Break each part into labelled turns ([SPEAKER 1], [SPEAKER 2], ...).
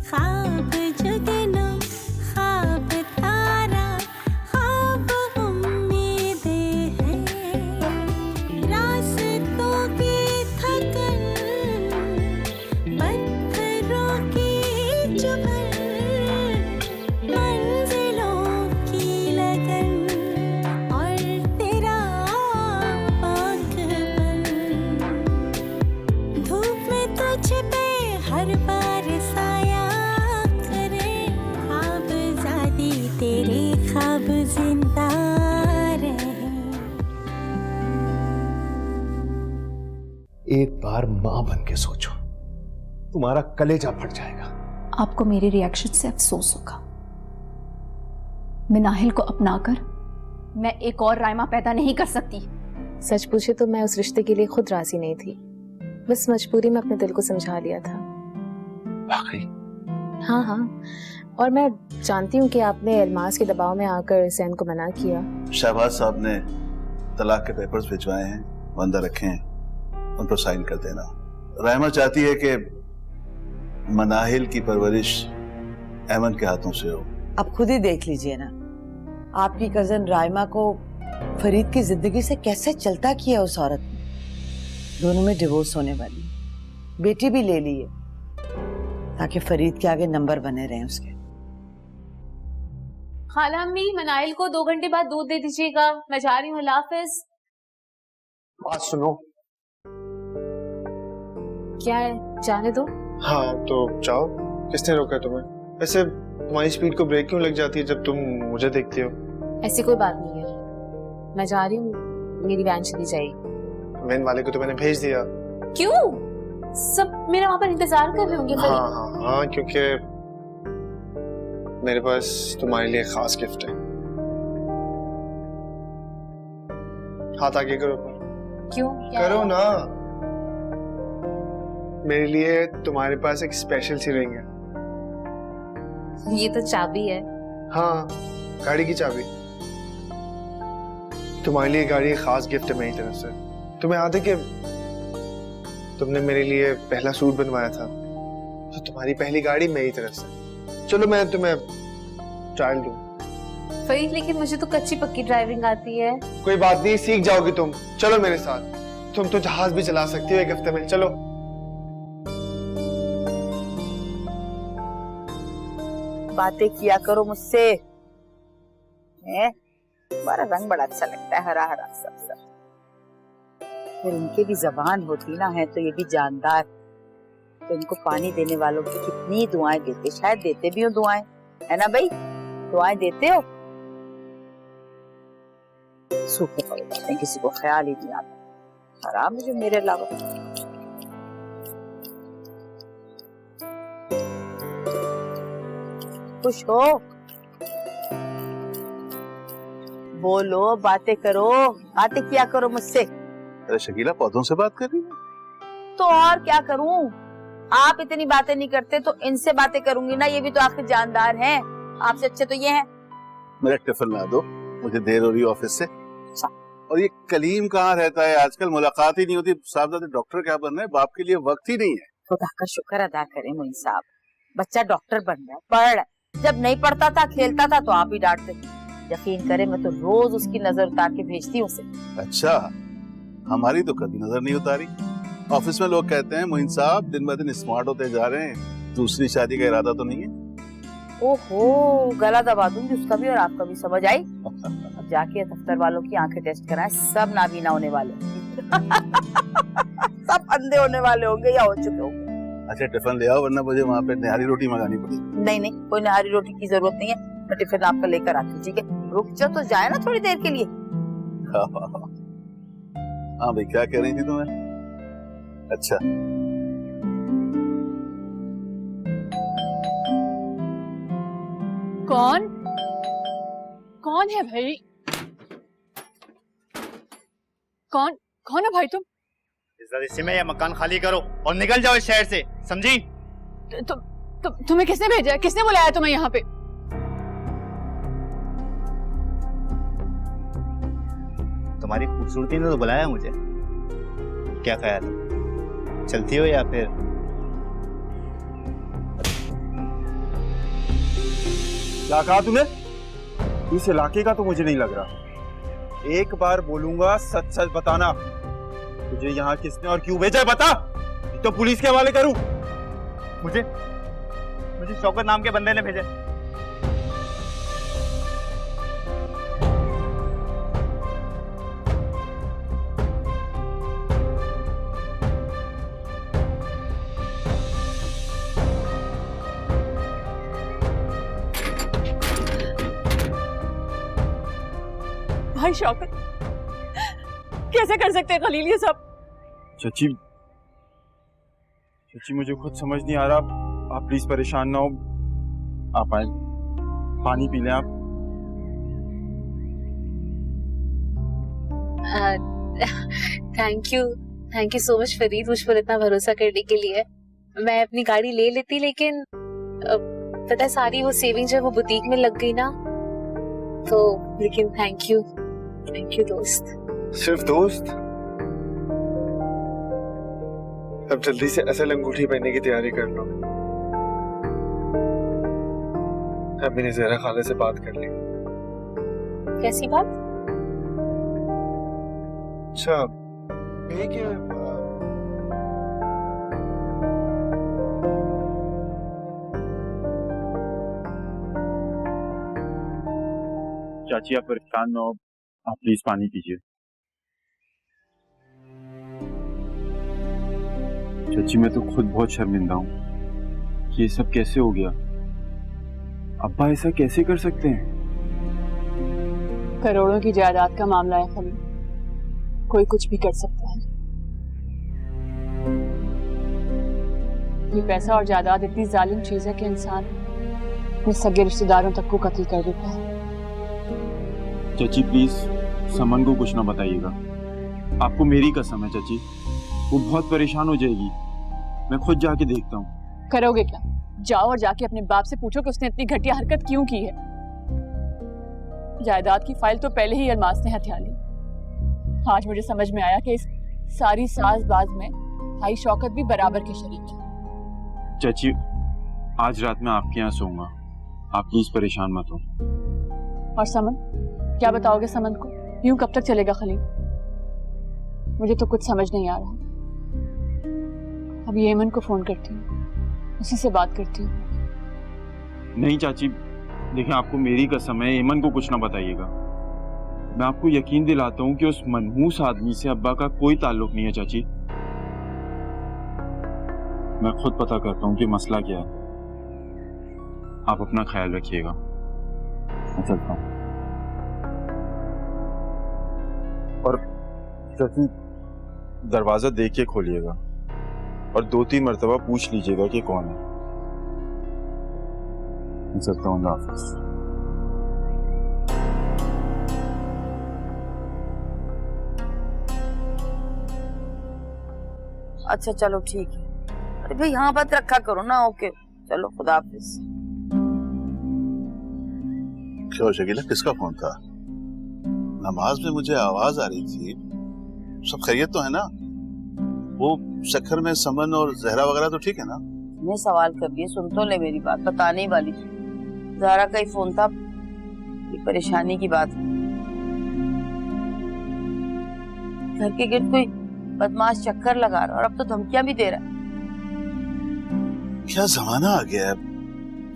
[SPEAKER 1] ख्वाब जुगनू ख्वाब तारा ख्वाब उम्मीदें हैं, रास्तों की थकन पत्थरों की चुभन, मंजिलों की लगन और तेरा पागलपन। धूप में तुझ पे हर बार साया करे, ख्वाब ज़ादी तेरे ख्वाब जिंदा रहे।
[SPEAKER 2] एक बार मां बन के सोचो, तुम्हारा कलेजा फट जाएगा।
[SPEAKER 3] आपको मेरे रिएक्शन से अफसोस होगा। मिनाहिल को अपनाकर मैं एक और रायमा पैदा नहीं कर सकती।
[SPEAKER 4] सच पूछे तो मैं उस रिश्ते के लिए खुद राजी नहीं थी, बस मजबूरी में अपने दिल को समझा लिया था।
[SPEAKER 2] वाकई?
[SPEAKER 4] हाँ हाँ, और मैं जानती हूँ कि आपने अल्मास के दबाव में आकर सैन को मना किया।
[SPEAKER 5] शहबाज साहब ने तलाक के पेपर्स भिजवाए हैं, वो अंदर रखे हैं, उन पर साइन कर देना। रायमा चाहती है कि मनाहिल की परवरिश ऐमन के हाथों से हो।
[SPEAKER 6] आप खुद ही देख लीजिए ना, आपकी कजन रायमा को फरीद की जिंदगी से कैसे चलता किया उस औरत ने। दोनों में डिवोर्स होने वाली, बेटी भी ले ली है ताकि फरीद के आगे नंबर बने रहे उसके।
[SPEAKER 7] खाला अम्मी, मनाइल को 2 घंटे बाद दूध दे दीजिएगा, मैं जा रही हूँ। अल्लाह हाफिज।
[SPEAKER 2] बात सुनो।
[SPEAKER 4] क्या है, जाने दो।
[SPEAKER 8] हाँ तो जाओ, किसने रोका तुम्हें? वैसे तुम्हारी स्पीड को ब्रेक क्यों लग जाती है जब तुम मुझे देखती हो?
[SPEAKER 4] ऐसी कोई बात नहीं है, मैं जा रही हूँ, मेरी वैन चली जाएगी।
[SPEAKER 8] वैन वाले को तो मैंने भेज दिया।
[SPEAKER 7] क्यों? सब मेरा वहां पर इंतजार कर रहे होंगे।
[SPEAKER 8] हाँ हाँ हाँ, क्योंकि मेरे पास तुम्हारे लिए खास गिफ्ट है। हाथ आगे करो।
[SPEAKER 4] क्यों?
[SPEAKER 8] करो ना। मेरे लिए तुम्हारे पास एक स्पेशल सी रिंग है।
[SPEAKER 4] ये तो चाबी है।
[SPEAKER 8] हाँ, गाड़ी की चाबी। तुम्हारे लिए गाड़ी एक खास गिफ्ट है मेरी तरफ से। तुम्हें याद है कि तुमने मेरे लिए पहला सूट बनवाया था, तो तुम्हारी पहली गाड़ी मेरी तरफ से। चलो मैं तुम्हें ट्रायल दूं।
[SPEAKER 7] फरीद, लेकिन मुझे तो कच्ची पक्की ड्राइविंग आती है।
[SPEAKER 8] कोई बात नहीं, सीख जाओगी तुम। चलो मेरे साथ, तुम तो जहाज भी चला सकती हो एक हफ्ते में। चलो।
[SPEAKER 6] बातें किया करो मुझसे। तुम्हारा रंग बड़ा अच्छा लगता है, हरा हरा सब सब। फिर उनके भी जबान होती ना है तो ये भी जानदार, तो उनको पानी देने वालों की कितनी दुआएं देते, शायद देते भी हो दुआएं, है ना भाई? दुआएं देते हो। सूखे पड़ जाते हैं, किसी को ख्याल ही नहीं आता। हराम मुझे मेरे अलावा। खुश हो, बोलो, बातें करो, बातें किया करो मुझसे।
[SPEAKER 5] अरे शकीला, पौधों से बात कर रही है?
[SPEAKER 6] तो और क्या करूं? आप इतनी बातें नहीं करते तो इनसे बातें करूंगी ना, ये भी तो आपके जानदार हैं। आपसे अच्छे तो ये हैं।
[SPEAKER 5] मेरा टिफिन ला दो, मुझे देर हो रही है ऑफिस से। और ये कलीम कहाँ रहता है आजकल? मुलाकात ही नहीं होती। साहबजादे डॉक्टर क्या बन रहे हैं, बाप के लिए वक्त ही नहीं है।
[SPEAKER 6] खुदा का शुक्र अदा करें मोइन साहब, बच्चा डॉक्टर बन रहा है, पढ़ रहा है। जब नहीं पढ़ता था, खेलता था, तो आप ही डांटते। यकीन करें, मैं तो रोज उसकी नजर उतार के भेजती हूँ उसे।
[SPEAKER 5] अच्छा, हमारी तो कभी नजर नहीं उतारी। ऑफिस में लोग कहते हैं मोइन साहब दिन ब दिन स्मार्ट होते जा रहे हैं, दूसरी शादी का इरादा तो नहीं है?
[SPEAKER 6] ओहो, गला दबा दूंगी उसका भी और आपका भी, समझ आई? अब जाके दफ्तर वालों की आंखें टेस्ट कराएं, सब नाबीना होने वाले सब अंधे होने वाले होंगे या हो चुके होंगे।
[SPEAKER 5] अच्छा टिफिन ले आओ, वरना मुझे वहाँ पे निहारी रोटी मंगानी पड़ेगी।
[SPEAKER 6] नहीं नहीं, कोई निहारी रोटी की जरूरत नहीं है, मैं टिफिन आपका लेकर आती हूँ, ठीक है? रुक जाओ तो जाए ना थोड़ी देर के लिए।
[SPEAKER 5] हाँ भाई, क्या कह रही थी तुम्हें? अच्छा,
[SPEAKER 7] कौन कौन है भाई? कौन कौन है भाई तुम?
[SPEAKER 9] इस में यह मकान खाली करो और निकल जाओ इस शहर से, समझी?
[SPEAKER 7] तुम्हें किसने भेजा? किसने बुलाया तुम्हें यहाँ पे?
[SPEAKER 9] तुम्हारी खूबसूरती ने तो बुलाया मुझे। क्या ख्याल है, चलती हो या फिर?
[SPEAKER 10] क्या कहा तूने? इस इलाके का तो मुझे नहीं लग रहा। एक बार बोलूंगा, सच सच बताना। तुझे यहाँ किसने और क्यों भेजा है बता, तो पुलिस के हवाले करूं।
[SPEAKER 9] मुझे शौकत नाम के बंदे ने भेजा।
[SPEAKER 3] भाई शौकत, कैसे कर सकते हैं खलील ये सब?
[SPEAKER 10] चाची मुझे खुद समझ नहीं आ रहा। आप प्लीज परेशान ना हो, आप आए, पानी पी लें आप।
[SPEAKER 4] Thank you so much Farid, मुझ पर इतना भरोसा करने के लिए। मैं अपनी गाड़ी ले लेती, लेकिन पता है सारी वो सेविंग जो है वो बुटीक में लग गई ना, तो लेकिन थैंक यू दोस्त।
[SPEAKER 8] सिर्फ दोस्त? अब जल्दी से असल अंगूठी पहनने की तैयारी कर लो। अभी ने ज़हरा खाला से बात कर ली।
[SPEAKER 4] कैसी बात?
[SPEAKER 8] अच्छा, ये कि
[SPEAKER 10] चाची आप परेशान ना हो, आप प्लीज पानी पीजिए। चाची मैं तो खुद बहुत शर्मिंदा हूँ कि ये सब कैसे हो गया। अब्बा ऐसा कैसे कर सकते हैं?
[SPEAKER 3] करोड़ों की जायदाद का मामला है खलील, कोई कुछ भी कर सकता है। ये पैसा और जायदाद इतनी जालिम चीज है कि इंसान अपने सगे रिश्तेदारों तक को कत्ल कर देता है।
[SPEAKER 10] चाची प्लीज समन को कुछ ना बताइएगा, आपको मेरी कसम है चाची, वो बहुत परेशान हो जाएगी। मैं खुद जाके देखता हूँ।
[SPEAKER 3] करोगे क्या? जाओ और जाके अपने बाप से पूछो कि उसने इतनी घटिया हरकत क्यों की है। जायदाद की फाइल तो पहले ही अल्मास ने हथिया ली। आज मुझे समझ में आया कि इस सारी साजबाज में भाई शौकत भी बराबर के शरीक है।
[SPEAKER 10] चाची आज रात में आपके यहाँ सोऊंगा, आप प्लीज परेशान मत हो।
[SPEAKER 3] और समन, क्या बताओगे समन को? यूं कब तक चलेगा खलील? मुझे तो कुछ समझ नहीं आ रहा। अब येमन को फोन करती हूँ, उसी से बात करती हूँ।
[SPEAKER 10] नहीं चाची देखिए, आपको मेरी कसम है, एमन को कुछ ना बताइएगा। मैं आपको यकीन दिलाता हूँ कि उस मनहूस आदमी से अब्बा का कोई ताल्लुक नहीं है चाची। मैं खुद पता करता हूँ कि मसला क्या है। आप अपना ख्याल रखिएगा, मैं चलता हूँ। और चाची दरवाजा देख के खोलिएगा और 2-3 मर्तबा पूछ लीजिएगा कि कौन है। मैं चलता हूँ, अल्लाह हाफ़िज़।
[SPEAKER 6] अच्छा चलो ठीक है। अरे भाई यहाँ बात रखा करो ना। ओके चलो, खुदा हाफिज।
[SPEAKER 5] क्या शकीला, किसका फोन था? नमाज में मुझे आवाज आ रही थी। सब खैरियत तो है ना? वो शक्कर में समन और जहरा वगैरह तो ठीक है ना?
[SPEAKER 6] मैं सवाल कर दिए, सुन तो ले मेरी बात, बताने ही वाली थी। ज़हरा का ही फोन था, ये परेशानी की बात। घर के गिर्द कोई बदमाश चक्कर लगा रहा और अब तो धमकियां भी दे रहा है।
[SPEAKER 5] क्या जमाना आ गया है,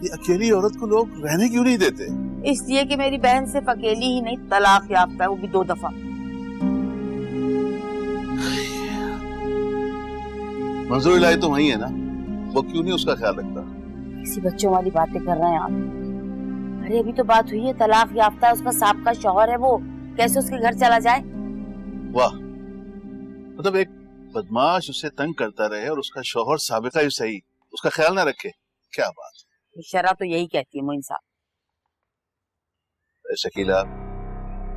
[SPEAKER 5] ये अकेली औरत को लोग रहने क्यों नहीं देते?
[SPEAKER 6] इसलिए कि मेरी बहन सिर्फ अकेली ही नहीं, तलाक याफ्ता है, वो भी 2 दफा।
[SPEAKER 5] मंजूर इलाही तो वही है ना, वो क्यों नहीं उसका ख्याल रखता?
[SPEAKER 6] किसी बच्चों वाली बातें कर रहे हैं आप। अरे अभी तो बात हुई है, तलाक याफ्ता है, उसका साबका शौहर है, वो कैसे उसके घर चला जाए?
[SPEAKER 5] वाह, मतलब एक बदमाश उसे तंग करता रहे और उसका शौहर साबिका ही सही उसका ख्याल ना रखे, क्या बात।
[SPEAKER 6] शरा तो यही कहती है मोइन साहब।
[SPEAKER 5] शकीला,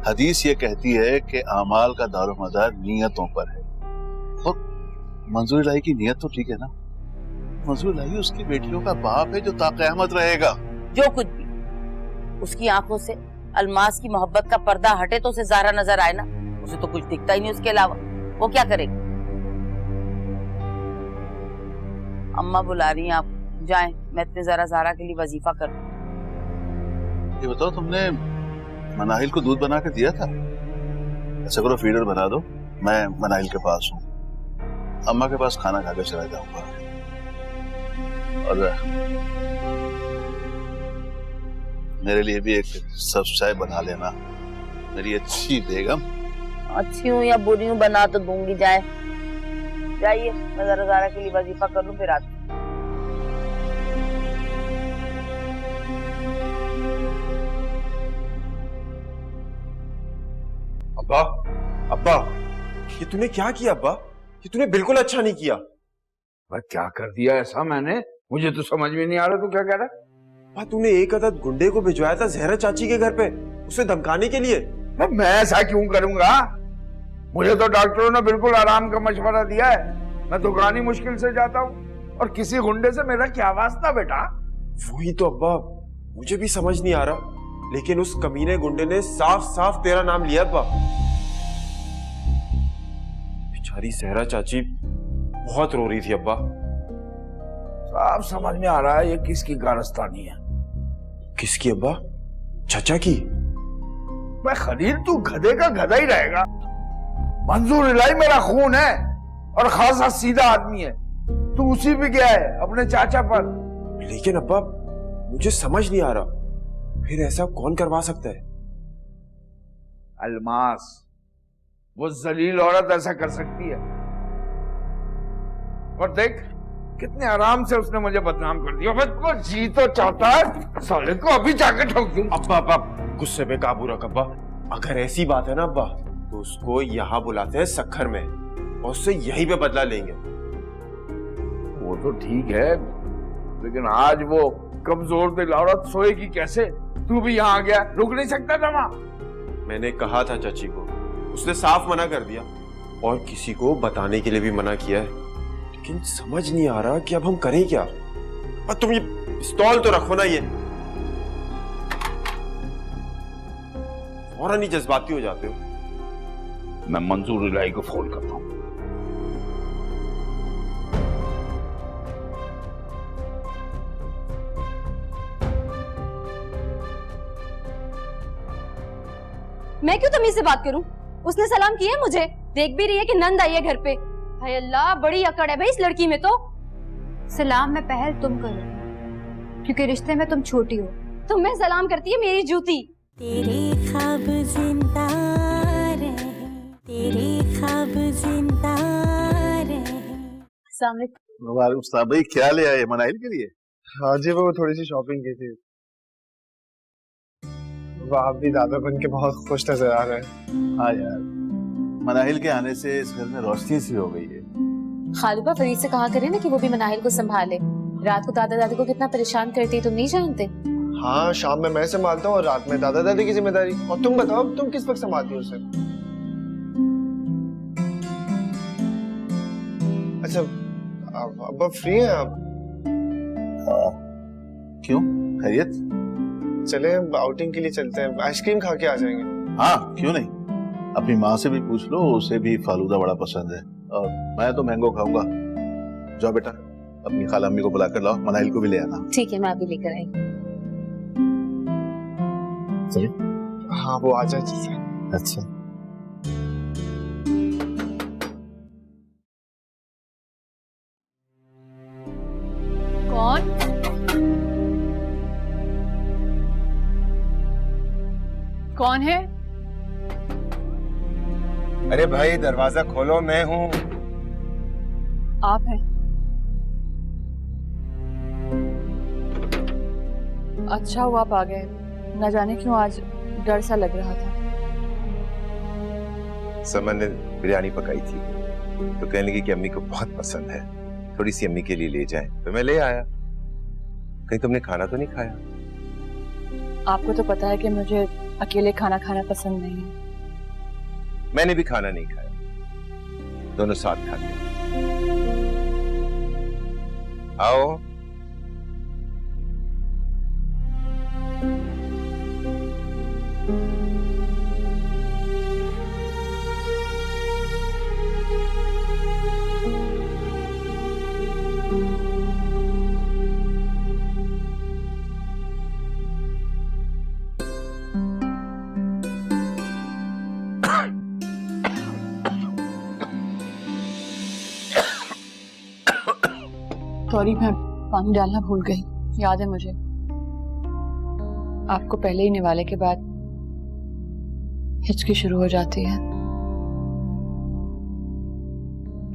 [SPEAKER 5] हदीस ये कहती है कि आमाल का दारोमदार नियतों पर है। और मंजूर इलाही की नियत तो ठीक है ना? मंजूर इलाही उसकी बेटियों का बाप है जो ताक़यामत रहेगा।
[SPEAKER 6] जो कुछ भी उसकी आंखों से अल्मास की मोहब्बत का पर्दा हटे तो उसे ज़हरा नजर आए ना, उसे तो कुछ दिखता ही नहीं उसके अलावा। वो क्या करेगी? अम्मा बुला रही हैं, आप जाएं, मैं इतने जरा ज़हरा के लिए वजीफा करूं।
[SPEAKER 5] ये बताओ, तुमने मनाहिल को दूध बना के दिया था? ऐसा करो, फीडर बना दो, मैं मनाहिल के पास हूँ, अम्मा के पास खाना खा के चला जाऊंगा। और मेरे लिए भी एक सब्ज चाय बना लेना, मेरी अच्छी बेगम।
[SPEAKER 11] अच्छी हूँ या बुरी हूँ बना तो दूंगी। जाइए, मैं जरा के लिए वजीफा कर लूं, फिर आती।
[SPEAKER 10] अब्बा, अब्बा, ये तूने क्या किया अब्बा? ये तूने बिल्कुल अच्छा नहीं किया।
[SPEAKER 12] मैं क्या कर दिया ऐसा मैंने? मुझे तो समझ में नहीं आ रहा, तू क्या कह रहा है?
[SPEAKER 10] अब्बा, तूने एक अदद गुंडे को भिजवाया था जहरा चाची के घर पे, उसे धमकाने के लिए।
[SPEAKER 12] मैं ऐसा क्यों करूंगा? मुझे तो डॉक्टरों ने बिल्कुल आराम का मशवरा दिया है। मैं दुकानी मुश्किल से जाता हूँ और किसी गुंडे से मेरा क्या वास्ता बेटा?
[SPEAKER 10] वही तो अब्बा, मुझे भी समझ नहीं आ रहा, लेकिन उस कमीने गुंडे ने साफ साफ तेरा नाम लिया अब्बा। बेचारी सहरा चाची बहुत रो रही थी अब्बा।
[SPEAKER 12] साफ समझ में आ रहा है ये किसकी कारस्तानी है।
[SPEAKER 10] किसकी अब्बा? चाचा की?
[SPEAKER 12] मैं खलील, तू गधे का गधा ही रहेगा। मंजूर इलाही मेरा खून है और खासा सीधा आदमी है। तू उसी पे गया है अपने चाचा पर।
[SPEAKER 10] लेकिन अब्बा, मुझे समझ नहीं आ रहा, फिर ऐसा कौन करवा सकता है?
[SPEAKER 12] अलमास, वो जलील औरत ऐसा कर सकती है। और देख कितने आराम से उसने मुझे बदनाम कर दिया। मैं तो जी तो चाहता है साले को अभी जाके ठोक दूं।
[SPEAKER 10] अब्बा, अब्बा, गुस्से पे काबू रख अब्बा। अगर ऐसी बात है ना अब्बा, तो उसको यहाँ बुलाते हैं सखर में और उससे यहीं पे बदला लेंगे।
[SPEAKER 12] वो तो ठीक है, लेकिन आज वो कमजोर दिल औरत सोएगी कैसे? तू भी यहाँ आ गया, रुक नहीं सकता था वहां?
[SPEAKER 10] मैंने कहा था चाची को, उसने साफ मना कर दिया और किसी को बताने के लिए भी मना किया है। लेकिन समझ नहीं आ रहा कि अब हम करें क्या। और तुम ये पिस्तौल तो रखो ना, ये फौरन ही जज्बाती हो जाते हो।
[SPEAKER 12] मैं मंजूर इलाही को फोन करता हूँ।
[SPEAKER 7] मैं क्यों तमीज से बात करूं? उसने सलाम किया है मुझे, देख भी रही है कि नंद आई है घर पे। हाय अल्लाह, बड़ी अकड़ है भाई इस लड़की में तो।
[SPEAKER 13] सलाम में पहल तुम करो, क्योंकि रिश्ते में तुम छोटी हो।
[SPEAKER 7] तुम्हें सलाम करती है मेरी जूती।
[SPEAKER 1] तेरे ख्वाब जिंदा रहे, तेरे ख्वाब जिंदा रहे।
[SPEAKER 5] मुबारक भाई, क्या ले आए मनाहिल के लिए?
[SPEAKER 8] हाँ जी, वो थोड़ी सी शॉपिंग की थी। वो आप भी दादा बन के बहुत खुश नजर आ रहे हैं।
[SPEAKER 5] हाँ यार, मनाहिल के आने से इस घर में रोशनी सी हो गई है।
[SPEAKER 4] खालूबा फरीद से कहा करे ना कि वो भी मनाहिल को संभाले। रात को दादा दादी को कितना परेशान करती है, तुम नहीं जानते?
[SPEAKER 8] हाँ, शाम में मैं संभालता हूँ और रात में दादा दादी की जिम्मेदारी। और तुम बताओ, तुम किस वक्त संभालती हो उसे? अच्छा, अब फ्री हैं आप?
[SPEAKER 5] क्यों, खैरियत?
[SPEAKER 8] चले आउटिंग के लिए चलते हैं, आइसक्रीम खा के आ जाएंगे।
[SPEAKER 5] हाँ, क्यों नहीं। अपनी माँ से भी पूछ लो, उसे भी फालूदा बड़ा पसंद है। और मैं तो मैंगो खाऊंगा। जाओ बेटा, अपनी खाला अम्मी को बुला कर लाओ, मनाहिल को भी ले आना।
[SPEAKER 4] ठीक है, मैं अभी लेकर आई।
[SPEAKER 8] हाँ, वो आ जाए।
[SPEAKER 5] अच्छा,
[SPEAKER 3] कौन? कौन है?
[SPEAKER 10] अरे भाई, दरवाजा खोलो, मैं हूँ।
[SPEAKER 3] आप हैं? अच्छा हुआ आप आ गए, न जाने क्यों आज डर सा लग रहा था।
[SPEAKER 14] समन ने बिरयानी पकाई थी तो कहने लगी कि अम्मी को बहुत पसंद है, थोड़ी सी अम्मी के लिए ले जाएं, तो मैं ले आया। कहीं तुमने खाना तो नहीं खाया?
[SPEAKER 3] आपको तो पता है कि मुझे अकेले खाना खाना पसंद नहीं है।
[SPEAKER 14] मैंने भी खाना नहीं खाया, दोनों साथ खाते हैं। आओ।
[SPEAKER 3] सॉरी, मैं पानी डालना भूल गई। याद है मुझे, आपको पहले ही निवाले के बाद हिचकी शुरू हो जाती है।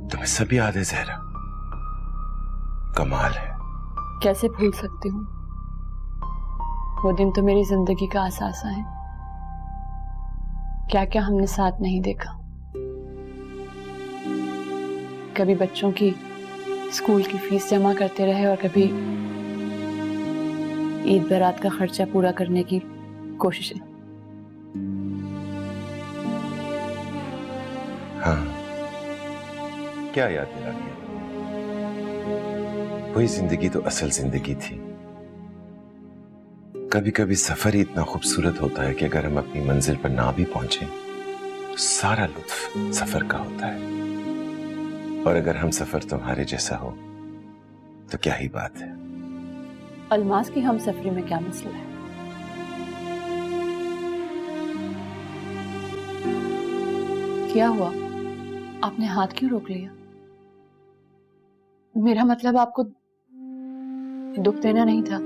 [SPEAKER 14] तुम्हें सब याद है जहरा? कमाल है।
[SPEAKER 3] कैसे भूल सकती हूँ? वो दिन तो मेरी जिंदगी का असासा है। क्या क्या हमने साथ नहीं देखा। कभी बच्चों की स्कूल की फीस जमा करते रहे और कभी ईद बारात का खर्चा पूरा करने की कोशिशें।
[SPEAKER 14] हाँ, क्या याद दिला दिया। वही जिंदगी तो असल जिंदगी थी। कभी कभी सफर ही इतना खूबसूरत होता है कि अगर हम अपनी मंजिल पर ना भी पहुंचे तो सारा लुत्फ सफर का होता है। और अगर हम सफर तुम्हारे जैसा हो तो क्या ही बात है।
[SPEAKER 3] अलमास की हम सफरी में क्या मसला है? क्या हुआ? आपने हाथ क्यों रोक लिया? मेरा मतलब आपको दुख देना नहीं था।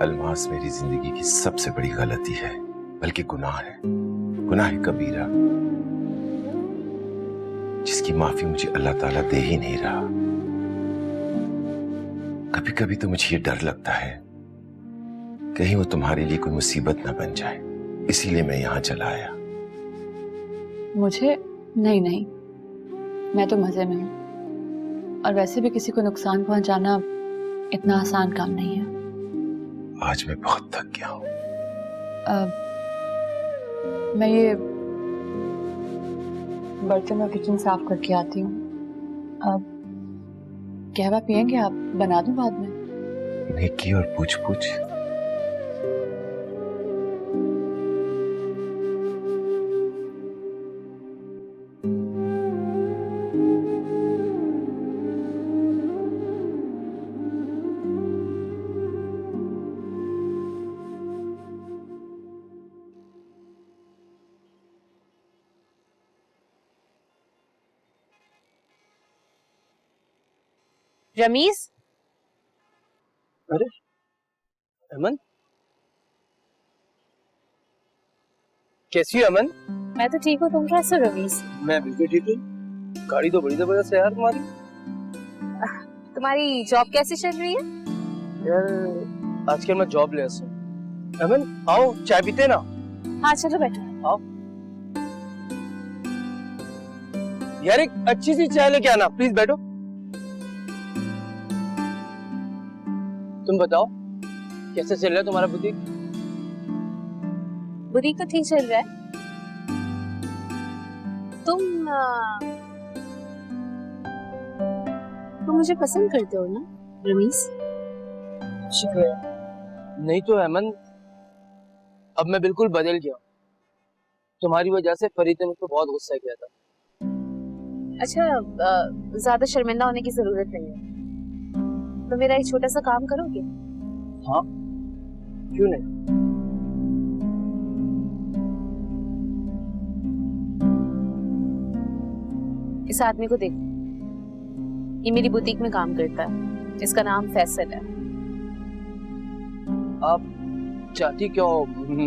[SPEAKER 14] अलमास मेरी जिंदगी की सबसे बड़ी गलती है, बल्कि गुनाह है, गुनाह कबीरा, जिसकी माफी मुझे अल्लाह ताला दे ही नहीं रहा। कभी कभी तो मुझे ये डर लगता है कहीं वो तुम्हारे लिए कोई मुसीबत ना बन जाए, इसीलिए मैं यहां चला आया।
[SPEAKER 3] मुझे नहीं, मैं तो मजे में हूं। और वैसे भी किसी को नुकसान पहुंचाना इतना आसान काम नहीं है।
[SPEAKER 14] आज मैं बहुत थक गया हूं।
[SPEAKER 3] मैं ये बर्तन और किचन साफ करके आती हूँ। अब कहवा पियेंगे आप? बना दूं बाद में?
[SPEAKER 14] नेकी और पूछ पूछ।
[SPEAKER 4] रमीज,
[SPEAKER 15] अरे अमन, कैसी हो अमन?
[SPEAKER 4] मैं तो ठीक हूँ, तुम कैसे हो रमीज?
[SPEAKER 15] मैं बिल्कुल ठीक हूँ। गाड़ी तो बड़ी जबरदस्त है यार तुम्हारी।
[SPEAKER 4] तुम्हारी जॉब कैसी चल रही है?
[SPEAKER 15] यार आजकल मैं जॉब लेस हूँ। अमन आओ चाय पीते ना।
[SPEAKER 4] हाँ चलो बैठो।
[SPEAKER 15] आओ यार, एक अच्छी सी चाय लेके आना प्लीज। बैठो। तुम बताओ कैसे चल रहा है तुम्हारा बुटीक?
[SPEAKER 4] बुटीक तो ठीक चल रहा है। तुम मुझे पसंद करते हो ना रमीज?
[SPEAKER 15] शुक्र है। नहीं तो अमन, अब मैं बिल्कुल बदल गया। तुम्हारी वजह से फरीद ने मुझ पर बहुत गुस्सा किया था।
[SPEAKER 4] अच्छा, ज्यादा शर्मिंदा होने की जरूरत नहीं है। तो मेरा एक छोटा सा काम करोगे?
[SPEAKER 15] हाँ क्यों नहीं।
[SPEAKER 4] इस आदमी को देखो, ये मेरी बुटीक में काम करता है। इसका नाम फैसल है।
[SPEAKER 15] आप चाहती क्यों?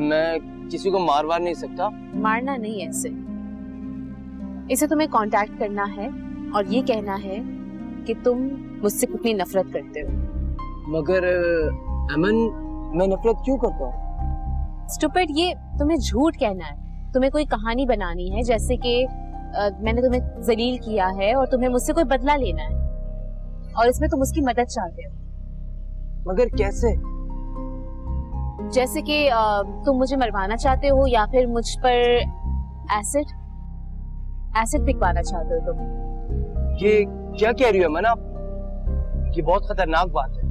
[SPEAKER 15] मैं किसी को मार नहीं सकता।
[SPEAKER 4] मारना नहीं है इसे तुम्हें कांटेक्ट करना है और ये कहना है कि तुम मुझसे कितनी नफरत करते हो।
[SPEAKER 15] मगर अमन, मैं नफरत क्यों करता हूँ?
[SPEAKER 4] स्टूपिड, ये तुम्हें झूठ कहना है। तुम्हें कोई कहानी बनानी है जैसे कि मैंने तुम्हें जलील किया है और तुम्हें मुझसे कोई बदला लेना है, और इसमें तुम उसकी मदद चाहते हो।
[SPEAKER 15] मगर कैसे?
[SPEAKER 4] जैसे कि तुम मुझे मरवाना चाहते हो या फिर मुझ पर एसिड पिघवाना चाहते हो तुम।
[SPEAKER 15] ये क्या कह रही हो अमन आप? ये बहुत खतरनाक बात है।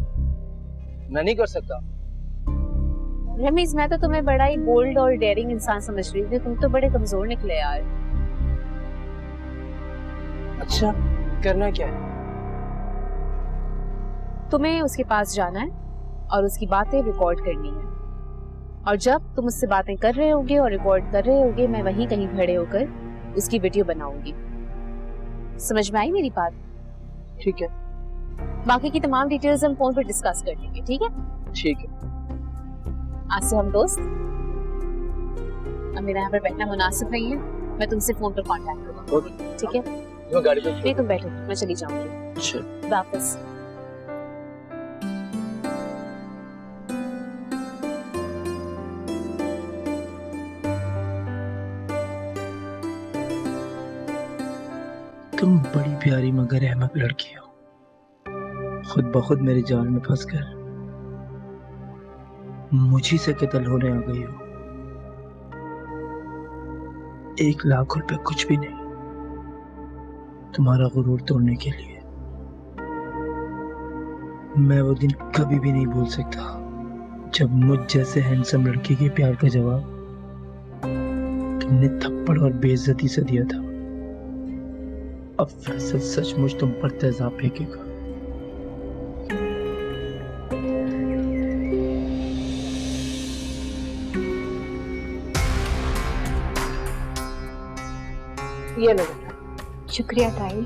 [SPEAKER 15] मैं नहीं कर सकता।
[SPEAKER 4] रमीज, मैं तो तुम्हें बड़ा ही बोल्ड और डेयरिंग इंसान समझ रही थी। तुम तो बड़े कमजोर निकले यार।
[SPEAKER 15] अच्छा, करना क्या है?
[SPEAKER 4] तुम्हें उसके पास जाना है और उसकी बातें रिकॉर्ड करनी है, और जब तुम उससे बातें कर रहे होगे और रिकॉर्ड कर रहे होगे, मैं वहीं कहीं खड़े होकर उसकी वीडियो बनाऊंगी। समझ में आई मेरी बात?
[SPEAKER 15] ठीक है।
[SPEAKER 4] बाकी की तमाम डिटेल्स हम फोन पर डिस्कस कर लेंगे, ठीक है?
[SPEAKER 15] ठीक है।
[SPEAKER 4] आज से हम दोस्त। अब मेरा यहाँ पर बैठना मुनासिब नहीं है, मैं तुमसे फोन पर कांटेक्ट करूँगा, ठीक है?
[SPEAKER 15] मैं गाड़ी पे
[SPEAKER 4] नहीं, तुम बैठो, मैं चली जाऊंगी।
[SPEAKER 15] अच्छा।
[SPEAKER 4] वापस।
[SPEAKER 15] तुम बड़ी प्यारी मगर अहमक लड़की हो, खुद ब खुद मेरे जाल में फंसकर मुझी से कत्ल होने आ गई हो। 1 लाख रुपए कुछ भी नहीं तुम्हारा गुरूर तोड़ने के लिए। मैं वो दिन कभी भी नहीं भूल सकता जब मुझ जैसे हैंडसम लड़की के प्यार का जवाब तुमने थप्पड़ और बेइज्जती से दिया था। अब फैसल सचमुच तुम पर तेजाब फेंकेगा।
[SPEAKER 3] ये लो।
[SPEAKER 13] शुक्रिया ताई।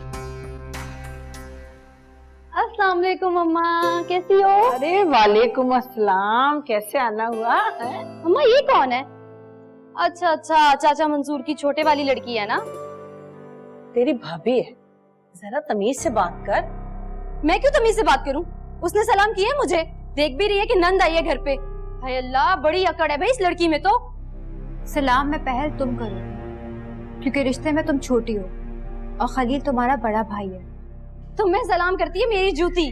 [SPEAKER 7] अस्सलाम वालेकुम अम्मा, कैसी हो?
[SPEAKER 3] अरे वालेकुम अस्सलाम, कैसे आना हुआ है?
[SPEAKER 7] अम्मा ये कौन है? अच्छा अच्छा, चाचा मंसूर की छोटे वाली लड़की है ना?
[SPEAKER 3] तेरी भाभी है, जरा तमीज से बात कर।
[SPEAKER 7] मैं क्यों तमीज से बात करूं? उसने सलाम किया है मुझे, देख भी रही है कि नंद आई है घर पे। हाय अल्लाह, बड़ी अकड़ है भाई इस लड़की में तो।
[SPEAKER 13] सलाम मैं पहल तुम करोगी क्योंकि रिश्ते में तुम छोटी हो और खलील तुम्हारा बड़ा भाई है।
[SPEAKER 7] तुम्हें सलाम करती है मेरी जूती।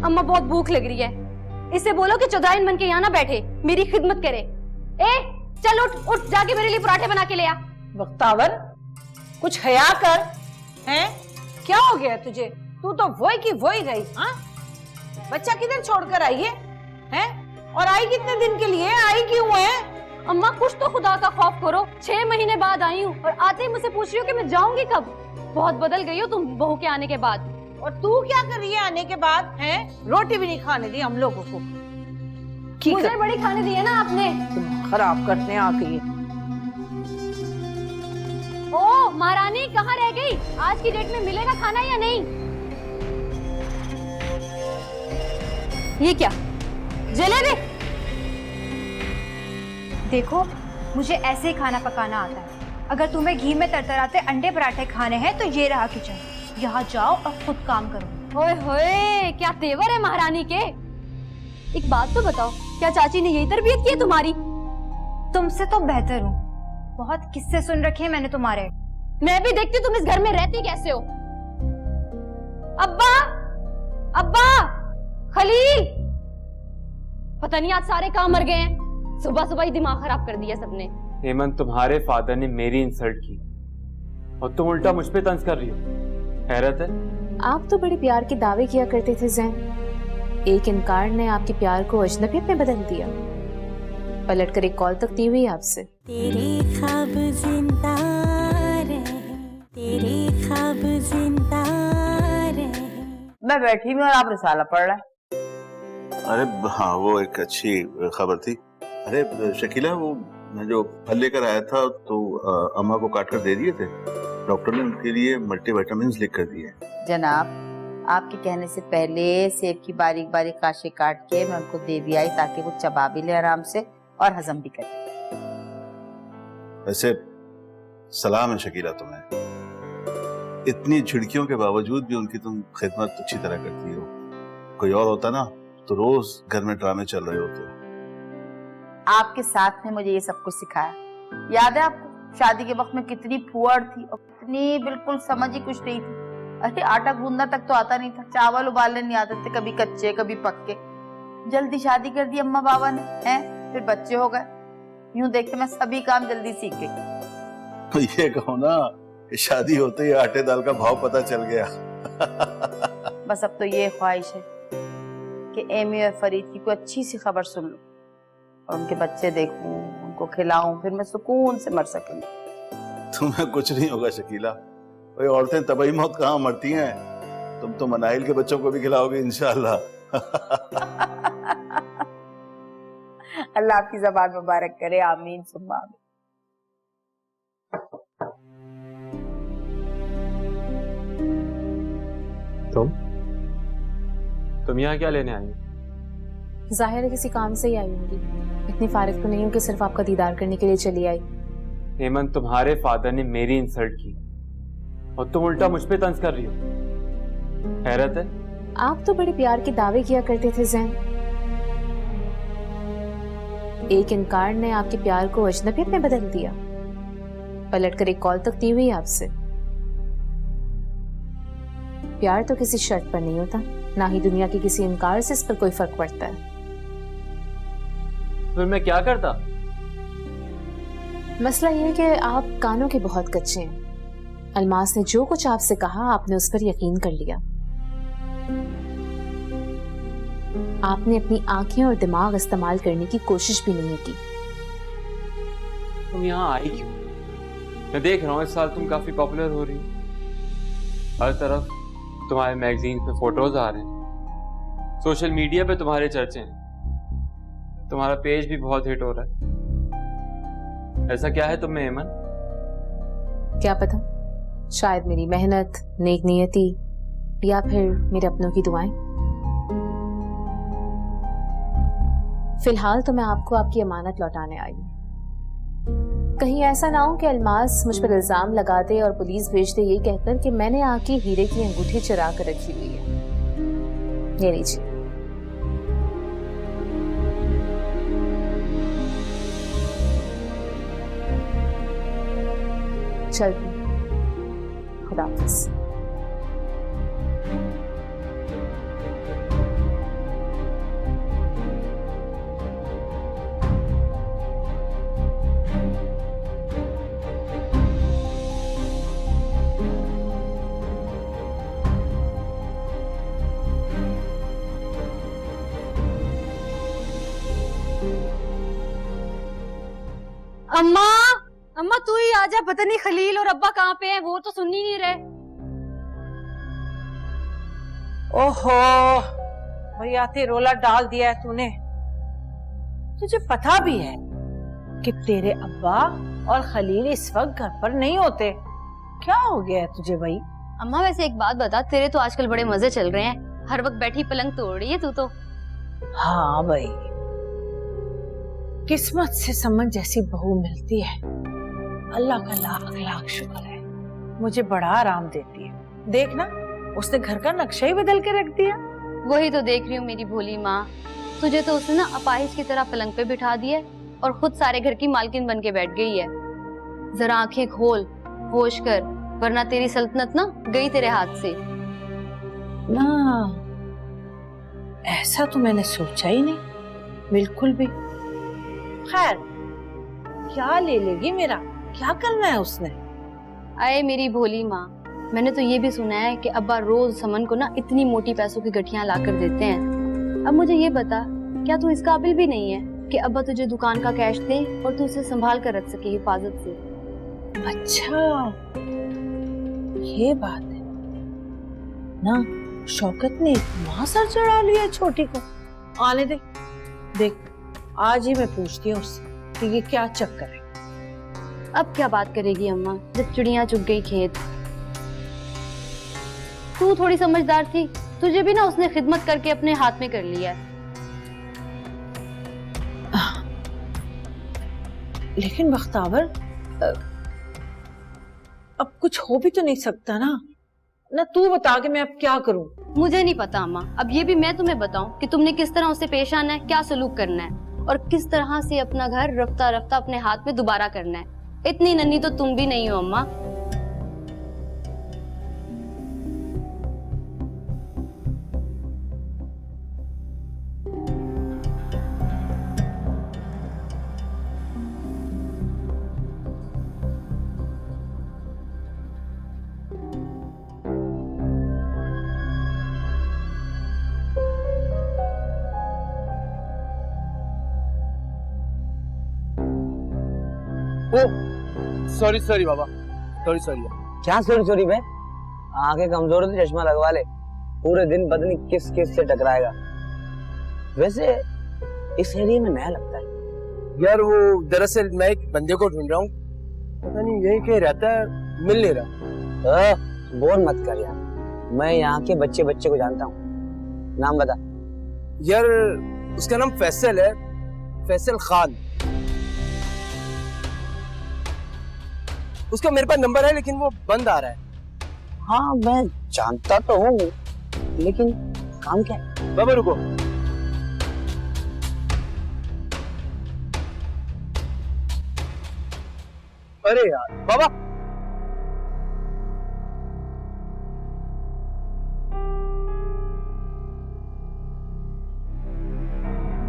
[SPEAKER 7] अम्मा बहुत भूख लग रही है, इससे बोलो कि चौधाइन बन के यहाँ ना बैठे, मेरी खिदमत करे। ए चल उठ उठ, जाके मेरे लिए पराठे बना के ले आ।
[SPEAKER 3] बख्तावर, कुछ हया कर। हैं? क्या हो गया तुझे? तू तो वही की वही रही। हाँ, बच्चा किधर छोड़कर आई है? हैं? और आई कितने दिन के लिए? आई क्यों है?
[SPEAKER 7] अम्मा कुछ तो खुदा का खौफ करो, 6 महीने बाद आई हूँ और आते ही मुझसे पूछ रही हो कि मैं जाऊंगी कब। बहुत बदल गई हो तुम बहू के आने के बाद।
[SPEAKER 3] और तू क्या कर रही है आने के बाद? हैं? रोटी भी नहीं खाने दी हम लोगों को।
[SPEAKER 7] मुझे बड़ी खाने दी है ना आपने।
[SPEAKER 3] तुम खराब करने आ गई।
[SPEAKER 7] ओ महारानी कहाँ रह गई? आज की डेट में मिलेगा खाना या नहीं? ये क्या जलेबी?
[SPEAKER 13] देखो मुझे ऐसे ही खाना पकाना आता है। अगर तुम्हें घी में तरतराते अंडे पराठे खाने हैं तो ये रहा किचन, यहाँ जाओ और खुद काम करो।
[SPEAKER 7] ओए होए, क्या तेवर है महारानी के। एक बात तो बताओ, क्या चाची ने यही तरबियत की है तुम्हारी?
[SPEAKER 13] तुमसे तो बेहतर हूँ, बहुत किस्से सुन रखे हैं मैंने तुम्हारे।
[SPEAKER 7] मैं भी देखती हूँ तुम इस घर में रहती कैसे हो। अब्बा, अब्बा, खलील, पता नहीं आज सारे काम मर गए हैं। सुबह सुबह ही दिमाग खराब कर दिया सबने।
[SPEAKER 16] हेमंत, तुम्हारे फादर ने मेरी इंसल्ट की और तुम उल्टा मुझ पे तंज कर रही हो। हैरत है।
[SPEAKER 4] आप तो बड़े प्यार के दावे किया करते थे जैन, एक इनकार ने आपके प्यार को अजनबियत में बदल दिया। पलटकर एक कॉल तक दी हुई आपसे।
[SPEAKER 1] तेरे ख्वाब जिंदा रहे, तेरे ख्वाब जिंदा रहे।
[SPEAKER 11] मैं बैठी हूँ और आप रिसाला पढ़ रहे हैं।
[SPEAKER 5] अरे हाँ, वो एक अच्छी खबर थी। अरे शकीला, वो मैं जो फल लेकर आया था तो अम्मा को काट कर दे दिए थे। डॉक्टर ने उनके लिए मल्टीविटामिन्स लिख कर दिए।
[SPEAKER 11] जनाब, आपके कहने से पहले सेब की बारीक बारीक काशे काट के मैं उनको दे दिया ताकि वो चबा भी ले आराम से और हजम भी करे।
[SPEAKER 5] वैसे सलाम है शकीला तुम्हें, इतनी झिड़कियों के बावजूद भी उनकी तुम खिदमत अच्छी तरह करती हो। कोई और होता ना तो रोज घर में ड्रामे चल रहे होते।
[SPEAKER 11] आपके साथ ने मुझे ये सब कुछ सिखाया। याद है आपको शादी के वक्त में कितनी फुअड़ थी और कितनी बिल्कुल समझ ही कुछ नहीं थी। अरे आटा गूंदना तक तो आता नहीं था, चावल उबालने नहीं आते थे, कभी कच्चे कभी पक्के। जल्दी शादी कर दी अम्मा बाबा ने, हैं? फिर बच्चे हो गए। यूं देखते मैं सभी काम जल्दी सीख गई।
[SPEAKER 5] तो ये कहो ना कि शादी होते ही आटे दाल का भाव पता चल गया।
[SPEAKER 11] बस अब तो ये ख्वाहिश है कि एमी और फरीद की कोई अच्छी सी खबर सुन लूं और उनके बच्चे देखूं, उनको खिलाऊं, फिर मैं सुकून से मर सकूंगी।
[SPEAKER 5] तुम्हें कुछ नहीं होगा शकीला, वही औरतें तबाही मौत कहाँ मरती हैं। तुम तो मनाइल के बच्चों को भी खिलाओगे इंशाल्लाह।
[SPEAKER 11] अल्लाह आपकी ज़बान मुबारक करे, आमीन सुम्मा आमीन।
[SPEAKER 16] तुम यहाँ क्या लेने आई हो?
[SPEAKER 4] जाहिर है किसी काम से ही आई होंगी। इतनी फारिग तो नहीं हूँ कि सिर्फ आपका दीदार करने के लिए चली आई।
[SPEAKER 16] हेमंत, तुम्हारे फादर ने मेरी इंसल्ट की और तुम उल्टा मुझ पे तंज कर रही हो। हैरत है।
[SPEAKER 4] आप तो बड़े प्यार के दावे किया करते थे ज़ैन। एक इनकार ने आपके प्यार को अजनबियत में बदल दिया। पलट कर एक कॉल तक दी हुई आपसे। प्यार तो किसी शर्त पर नहीं होता, ना ही दुनिया के किसी इनकार से इस पर कोई फर्क पड़ता है।
[SPEAKER 16] फिर मैं क्या करता?
[SPEAKER 4] मसला यह है कि आप कानों के बहुत कच्चे हैं। अलमास ने जो कुछ आपसे कहा आपने उस पर यकीन कर लिया। आपने अपनी आंखें और दिमाग इस्तेमाल करने की कोशिश भी नहीं की।
[SPEAKER 16] तुम यहाँ आई क्यों? मैं देख रहा हूँ इस साल तुम काफी पॉपुलर हो रही हो। हर तरफ तुम्हारे मैगजीन पे फोटोज आ रहे हैं, सोशल मीडिया पे तुम्हारे चर्चे हैं, तुम्हारा पेज भी बहुत हिट हो रहा है। ऐसा क्या है तुम में हेमन?
[SPEAKER 4] क्या पता, शायद मेरी मेहनत, नेक नियति या फिर मेरे अपनों की दुआएं। फिलहाल तो मैं आपको आपकी अमानत लौटाने आई हूं। कहीं ऐसा ना हो कि अलमास मुझ पर इल्जाम लगा दे और पुलिस भेज दे ये कहकर कि मैंने आके हीरे की अंगूठी चुरा कर रखी हुई है। ये लीजिए। चलती हूं। खुदा हाफिज़।
[SPEAKER 7] अम्मा, अम्मा तू ही आजा। पता नहीं खलील और अब्बा कहाँ पे हैं, वो तो सुन ही नहीं रहे।
[SPEAKER 6] ओहो, भैयाती रोला डाल दिया है तूने। तुझे पता भी है कि तेरे अब्बा और खलील इस वक्त घर पर नहीं होते। क्या हो गया है तुझे भाई?
[SPEAKER 7] अम्मा वैसे एक बात बता, तेरे तो आजकल बड़े मजे चल रहे हैं। हर वक्त बैठी पलंग तोड़ रही है तू तो।
[SPEAKER 6] हाँ भाई, किस्मत से समझ जैसी बहू मिलती है, अल्लाह का लाख लाख शुक्र है। मुझे बड़ा आराम देती है। देखना, उसने घर का नक्शा ही बदल के रख दिया।
[SPEAKER 7] वही तो देख रही हूँ मेरी भोली माँ। तुझे तो उसने ना अपाहिज की तरह पलंग पे बिठा दिया और खुद सारे घर की मालकिन बन के बैठ गई है। जरा आंखें खोल, होश कर, वरना तेरी सल्तनत ना गई तेरे हाथ से।
[SPEAKER 6] ना, ऐसा तो मैंने सोचा ही नहीं, बिल्कुल भी। खैर, क्या ले लेगी मेरा? क्या करना है उसने?
[SPEAKER 7] आए मेरी भोली माँ, मैंने तो ये भी सुना है कि अब्बा रोज समन को ना इतनी मोटी पैसों की गठियां ला कर देते हैं। अब मुझे ये बता, क्या तू इस काबिल भी नहीं है कि अब्बा तुझे दुकान का कैश दे और तू उसे संभाल कर रख सके हिफाजत से?
[SPEAKER 6] अच्छा, ये बात है ना। शौकत ने इतना सर चढ़ा लिया छोटी को। आने दे, देख आज ही मैं पूछती हूँ उससे कि ये क्या चक्कर है।
[SPEAKER 7] अब क्या बात करेगी अम्मा, जब चिड़िया चुग गई खेत। तू थोड़ी समझदार थी, तुझे भी ना उसने खिदमत करके अपने हाथ में कर लिया है।
[SPEAKER 6] लेकिन बख्तावर, अब कुछ हो भी तो नहीं सकता ना। तू बता के मैं अब क्या करूं?
[SPEAKER 7] मुझे नहीं पता अम्मा, अब ये भी मैं तुम्हें बताऊं कि तुमने किस तरह उससे पेश आना है, क्या सलूक करना है और किस तरह से अपना घर रफ्ता रफ्ता अपने हाथ में दोबारा करना है। इतनी नन्ही तो तुम भी नहीं हो अम्मा।
[SPEAKER 17] सॉरी सॉरी बाबा, सॉरी सॉरी।
[SPEAKER 18] क्या सॉरी सॉरी भाई? आंखें कमजोर है तो चश्मा लगवा ले, पूरे दिन पता नहीं किस किस से टकराएगा। वैसे इस एरिया में नया लगता है
[SPEAKER 17] यार। वो दरअसल मैं एक बंदे को ढूंढ रहा हूँ, पता नहीं यही कहीं रहता है, मिल नहीं रहा।
[SPEAKER 18] बोल मत कर यार, मैं यहाँ के बच्चे को जानता हूँ। नाम बता।
[SPEAKER 17] यार उसका नाम फैसल है, फैसल खान। उसका मेरे पास नंबर है लेकिन वो बंद आ रहा है।
[SPEAKER 18] हाँ मैं जानता तो हूँ, लेकिन काम क्या है?
[SPEAKER 17] बाबा रुको। अरे यार बाबा,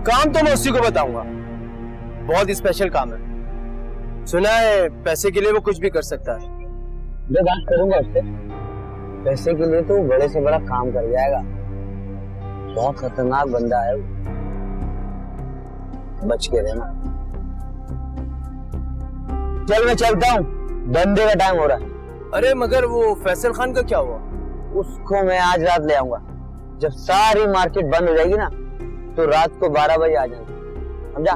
[SPEAKER 17] काम तो मैं उसी को बताऊंगा, बहुत स्पेशल काम है। सुना है पैसे के लिए वो कुछ भी कर सकता है।
[SPEAKER 18] मैं बात करूंगा उससे, पैसे के लिए तो बड़े से बड़ा काम कर जाएगा। बहुत खतरनाक बंदा है वो, बच के रहना। चल मैं चलता हूँ, धंधे का टाइम हो रहा है।
[SPEAKER 17] अरे मगर वो फैसल खान का क्या हुआ?
[SPEAKER 18] उसको मैं आज रात ले आऊंगा। जब सारी मार्केट बंद हो जाएगी ना, तो रात को 12 बजे आ जाएंगे, समझा?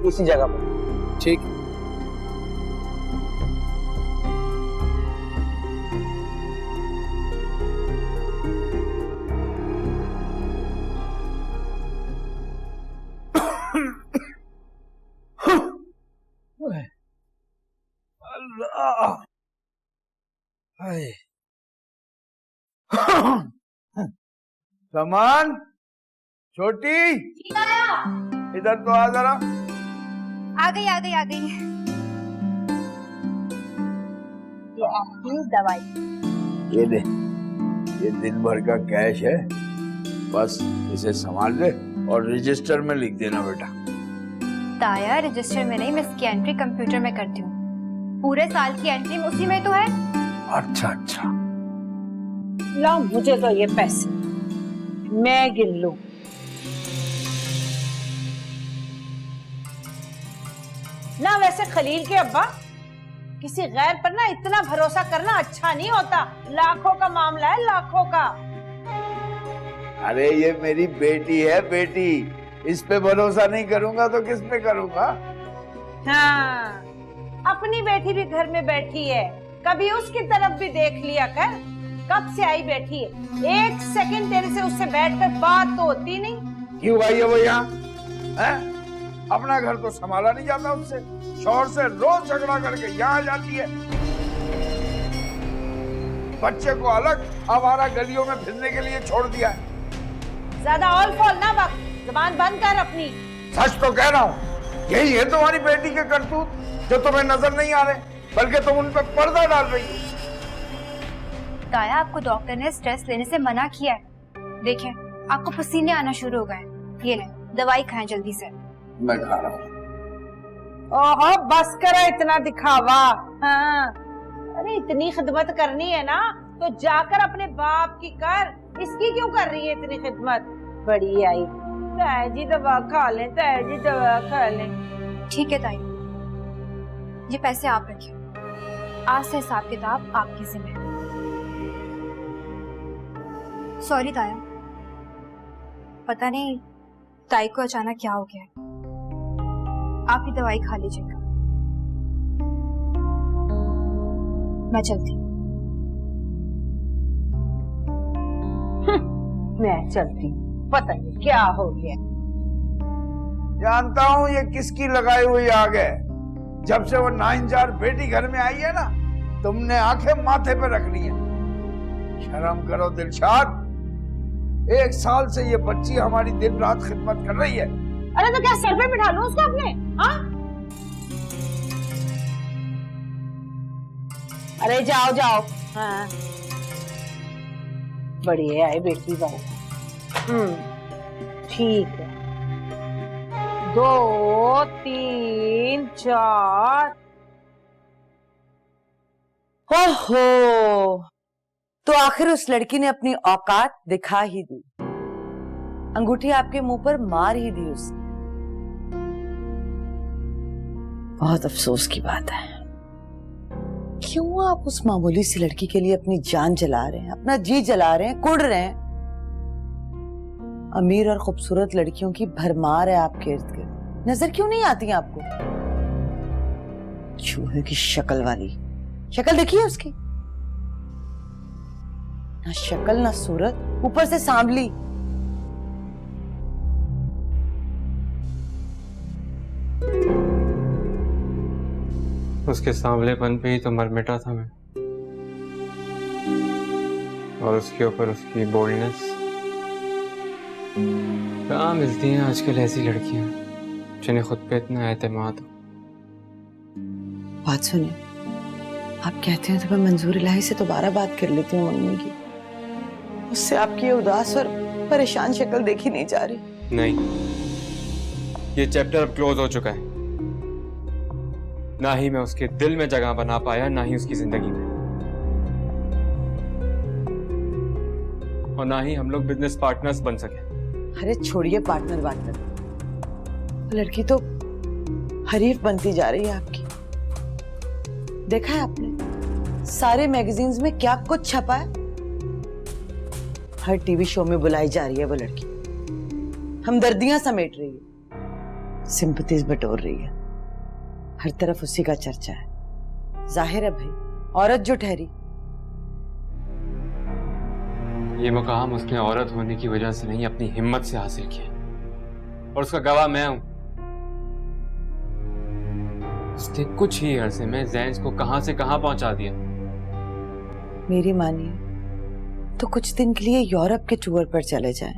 [SPEAKER 18] इसी जगह पर।
[SPEAKER 17] ठीक।
[SPEAKER 12] सामान छोटी, इधर तो आ जरा।
[SPEAKER 13] आ गई आ गई आ गई। ये आपकी दवाई।
[SPEAKER 12] ये दे, ये दिन भर का कैश है, बस इसे संभाल ले और रजिस्टर में लिख देना बेटा।
[SPEAKER 13] ताया रजिस्टर में नहीं, मैं इसकी एंट्री कंप्यूटर में करती हूँ। पूरे साल की एंट्री उसी में तो है।
[SPEAKER 12] अच्छा अच्छा।
[SPEAKER 19] ला मुझे तो ये पैसे, मैं गिन लूं। ना वैसे खलील के अब्बा, किसी गैर पर ना इतना भरोसा करना अच्छा नहीं होता। लाखों का मामला है, लाखों का।
[SPEAKER 12] अरे ये मेरी बेटी है, बेटी, इस पे भरोसा नहीं करूंगा तो किस पे करूंगा?
[SPEAKER 19] हाँ, अपनी बेटी भी घर में बैठी है, कभी उसकी तरफ भी देख लिया कर। कब से आई बैठी है, एक सेकंड तेरे से उससे बैठकर बात तो होती नहीं।
[SPEAKER 12] क्यों भाई है वो यहाँ? अपना घर तो संभाला नहीं जाता उससे, शौहर से रोज झगड़ा करके यहाँ जाती है। बच्चे को अलग आवारा गलियों में फिरने के लिए छोड़ दिया है।
[SPEAKER 19] ज्यादा ऑल फॉल ना बक, जुबान बंद कर अपनी।
[SPEAKER 12] सच तो कह रहा हूँ, यही है तुम्हारी बेटी के करतूत जो तुम्हें नजर नहीं आ रहे, बल्कि तुम उन पर पर्दा डाल रही हो।
[SPEAKER 13] ताया, आपको डॉक्टर ने स्ट्रेस लेने से मना किया है। देखिए आपको पसीने आना शुरू हो गए। ये ले दवाई खाएं जल्दी से।
[SPEAKER 12] मैं खा रहा हूँ।
[SPEAKER 19] ओहो बस करा इतना दिखावा। हाँ, अरे इतनी खिदमत करनी है ना तो जाकर अपने बाप की कर, इसकी क्यों कर रही है इतनी खिदमत? बड़ी आई, ताया जी दवा खा लें, ताया जी दवा खा लें।
[SPEAKER 13] ठीक है ताई, ये पैसे आप रखिए, आज से हिसाब किताब आपकी जिम्मेदारी। सॉरी ताया, पता नहीं ताई को अचानक क्या हो गया। आप ही दवाई खा लीजिएगा, मैं चलती।
[SPEAKER 19] मैं चलती, पता नहीं क्या हो गया।
[SPEAKER 12] जानता हूँ ये किसकी लगाई हुई आग है। जब से वो नाइंजार बेटी घर में आई है ना, तुमने आंखें माथे पे रख ली है। शर्म करो दिलशाद, 1 साल से ये बच्ची हमारी दिन रात खिदमत कर रही है।
[SPEAKER 19] अरे तो क्या सर पे बिठा लूं उसको अपने? हाँ? अरे जाओ जाओ। हाँ, बढ़िया है बेटी बहू। ठीक है, 2 3 4।
[SPEAKER 6] ओहो, तो आखिर उस लड़की ने अपनी औकात दिखा ही दी, अंगूठी आपके मुंह पर मार ही दी उसने। बहुत अफसोस की बात है। क्यों आप उस मामूली सी लड़की के लिए अपनी जान जला रहे हैं, अपना जी जला रहे हैं, कुड़ रहे हैं? अमीर और खूबसूरत लड़कियों की भरमार है आपके इर्द गिर्द, नजर क्यों नहीं आती आपको? चूहे की शक्ल वाली, शक्ल देखिए उसकी। ना शक्ल ना सूरत, ऊपर से सांवली।
[SPEAKER 16] उसके सांवलेपन पे ही तो मर मिटा था मैं, और उसके ऊपर उसकी बोल्डनेस। कहाँ मिलती हैं आजकल ऐसी लड़कियां जिन्हें खुद पे इतना एतमाद हो।
[SPEAKER 6] बात सुनिए, आप कहते हैं तो मैं मंजूर इलाही से दोबारा बात कर लेती हूँ मम्मी की। उससे आपकी ये उदास और परेशान शक्ल देखी नहीं जा रही।
[SPEAKER 16] नहीं, ये चैप्टर अब क्लोज हो चुका है। ना ही मैं उसके दिल में जगह बना पाया, ना ही उसकी जिंदगी में, और ना ही हम लोग बिजनेस पार्टनर्स बन सके।
[SPEAKER 6] अरे छोड़िए पार्टनर वार्टनर, लड़की तो हरीफ बनती जा रही है आपकी। देखा है आपने सारे मैगजीन्स में क्या कुछ छपा है। हर टीवी शो में बुलाई जा रही है वो लड़की, हमदर्दियां समेट रही है, सिंपैथीज बटोर रही है, हर तरफ उसी का चर्चा है। जाहिर है भाई, औरत जो ठहरी।
[SPEAKER 16] ये मुकाम उसने औरत होने की वजह से नहीं, अपनी हिम्मत से हासिल किया, और उसका गवाह मैं हूं। उसने कुछ ही अरसे में ज़ैन्स को कहां से कहां पहुंचा दिया।
[SPEAKER 6] मेरी मानिए तो कुछ दिन के लिए यूरोप के टूर पर चले जाएं,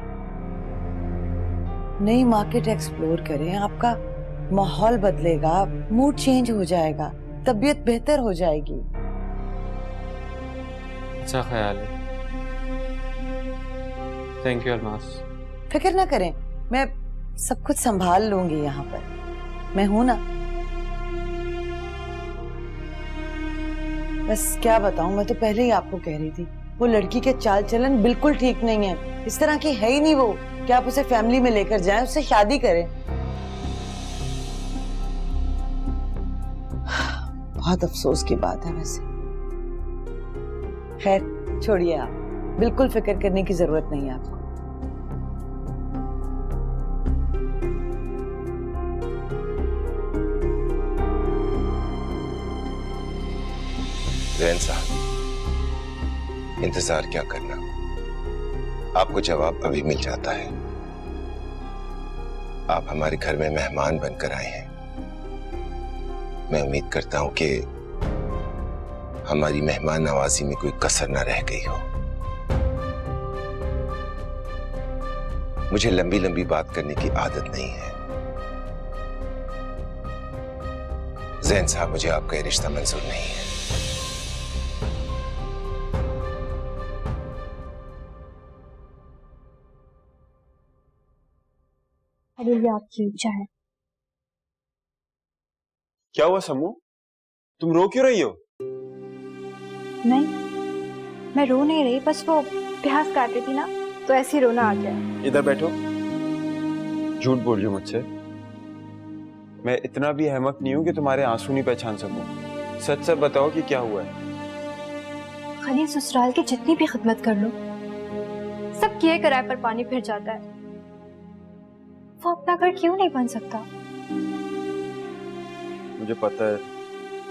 [SPEAKER 6] नई मार्केट एक्सप्लोर करें, आपका माहौल बदलेगा, मूड चेंज हो जाएगा, तबीयत बेहतर हो जाएगी।
[SPEAKER 16] अच्छा ख्याल है, थैंक यू अलमास।
[SPEAKER 6] फिक्र ना करें, मैं सब कुछ संभाल लूंगी, यहाँ पर मैं हूं ना। बस क्या बताऊं, मैं तो पहले ही आपको कह रही थी, वो लड़की के चाल चलन बिल्कुल ठीक नहीं है। इस तरह की है ही नहीं वो कि आप उसे फैमिली में लेकर जाएं, उससे शादी करें। बहुत अफसोस की बात है वैसे। खैर छोड़िए, आप बिल्कुल फिक्र करने की जरूरत नहीं है आपको।
[SPEAKER 14] ज़ैन साहब, इंतजार क्या करना, आपको जवाब अभी मिल जाता है। आप हमारे घर में मेहमान बनकर आए हैं। मैं उम्मीद करता हूं कि हमारी मेहमान नवाजी में कोई कसर ना रह गई हो। मुझे लंबी लंबी बात करने की आदत नहीं है। ज़ैन साहब, मुझे आपका ये रिश्ता मंजूर नहीं है।
[SPEAKER 13] अरे ये आपकी इच्छा है।
[SPEAKER 10] क्या हुआ समू, तुम रो क्यों रही हो?
[SPEAKER 13] नहीं, मैं रो नहीं रही, बस वो प्यास काट रही थी ना, तो ऐसे ही रोना आ गया।
[SPEAKER 10] इधर बैठो। झूठ बोल रही हो मुझसे? मैं इतना भी अहमक नहीं हूं कि तुम्हारे आंसू नहीं पहचान सकूं। सच सच बताओ कि क्या हुआ है।
[SPEAKER 13] खलील, ससुराल की जितनी भी खिदमत कर लो, सब किए कराए पर पानी फिर जाता है। वो अपना घर क्यों नहीं बन सकता?
[SPEAKER 10] मुझे पता है,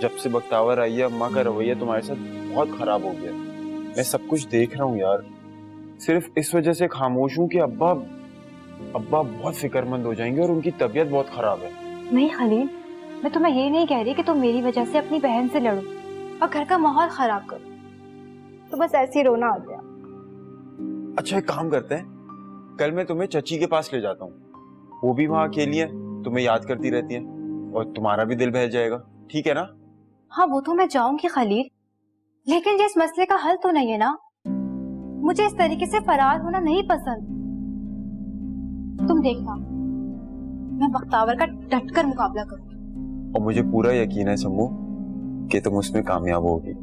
[SPEAKER 10] जब से बख्तावर आई है अम्मा का रवैया तुम्हारे साथ बहुत खराब हो गया। मैं सब कुछ देख रहा हूँ यार। सिर्फ इस वजह से खामोश हूँ कि अब्बा बहुत फिक्रमंद हो जाएंगे और उनकी तबीयत बहुत खराब है। नहीं खलील, मैं तुम्हें ये नहीं कह रही कि तुम मेरी वजह से अपनी बहन से लड़ो और घर का माहौल खराब करो, तो बस ऐसे ही रोना आ गया। अच्छा एक काम करते हैं, कल मैं तुम्हें चची के पास ले जाता हूँ। वो भी वहाँ अकेली है, तुम्हें याद करती रहती है, और तुम्हारा भी दिल बहल जाएगा, ठीक है ना? हाँ वो तो मैं जाऊंगी खलील, लेकिन जिस मसले का हल तो नहीं है ना। मुझे इस तरीके से फरार होना नहीं पसंद। तुम देखना, मैं बख्तावर का डटकर मुकाबला करूंगी। और मुझे पूरा यकीन है सम्मू कि तुम उसमें कामयाब होगी।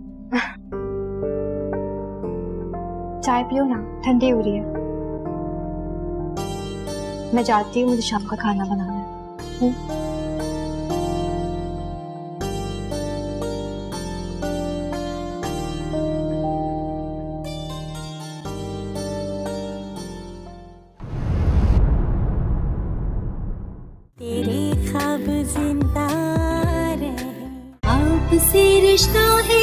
[SPEAKER 10] चाय पियो ना, ठंडी हो रही है। मैं जाती हूँ, मुझे शाम का खाना बनाना है।
[SPEAKER 1] तेरे ख्वाब जिंदा रहे, आपसे रिश्ता है